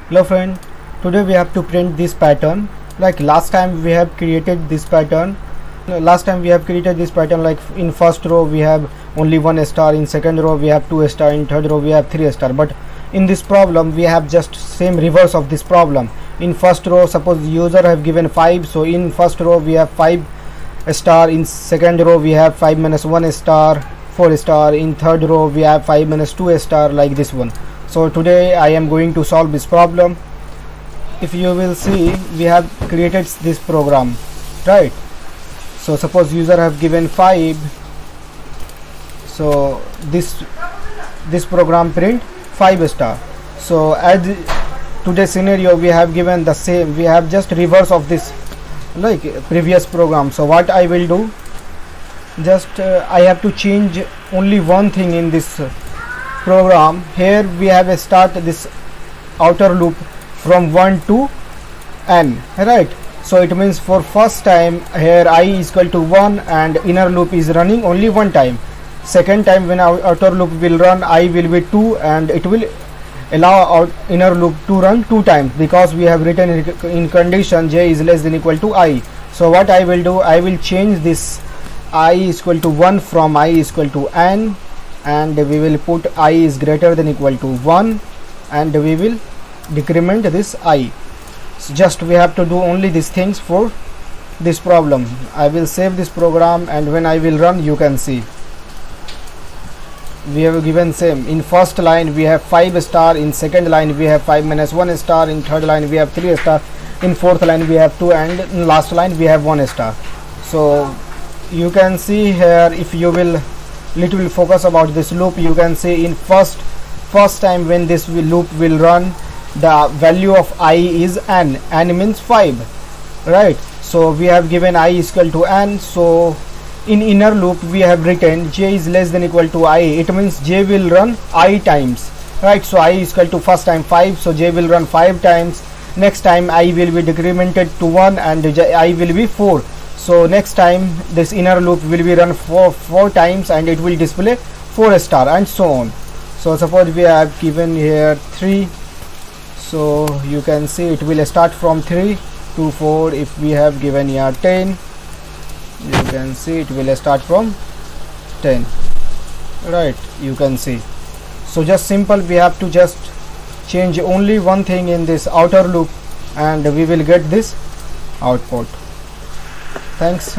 Hello friend, today we have to print this pattern. Like last time we have created this pattern. Like in first row we have only 1 star, in second row we have 2 star, in third row we have 3 star. But in this problem we have just same reverse of this problem. In first row, suppose user have given 5, so in first row we have 5 star, in second row we have 5 minus 1 star, 4 star, in third row we have 5 minus 2 star, like this one. So today I am going to solve this problem. If you will see, we have created this program, right? So suppose user have given 5, so this program print 5 star. So as today's scenario we have given the same, we have just reverse of this like previous program. So what I will do, just I have to change only one thing in this program. Here we have a start this outer loop from 1 to n, right? So it means for first time here I is equal to 1 and inner loop is running only one time. Second time when our outer loop will run, I will be 2 and it will allow our inner loop to run 2 times, because we have written in condition j is less than equal to I. So what I will do, I will change this I is equal to 1 from I is equal to n, and we will put I is greater than equal to 1, and we will decrement this I. So just we have to do only these things for this problem. I will save this program, and when I will run, you can see we have given same. In first line we have 5 star, in second line we have 5 minus 1 star, in third line we have 3 star, in fourth line we have 2, and in last line we have 1 star. So you can see here, if you will little focus about this loop, you can see in first time when this loop will run, the value of I is n means 5, right? So we have given I is equal to n. So in inner loop we have written j is less than equal to I. It means j will run I times, right? So I is equal to first time 5, so j will run 5 times. Next time I will be decremented to 1 and I will be 4. So next time this inner loop will be run 4 times and it will display 4 star, and so on. So suppose we have given here 3, so you can see it will start from 3 to 4. If we have given here 10, you can see it will start from 10, right? You can see. So just simple, we have to just change only one thing in this outer loop and we will get this output. Thanks.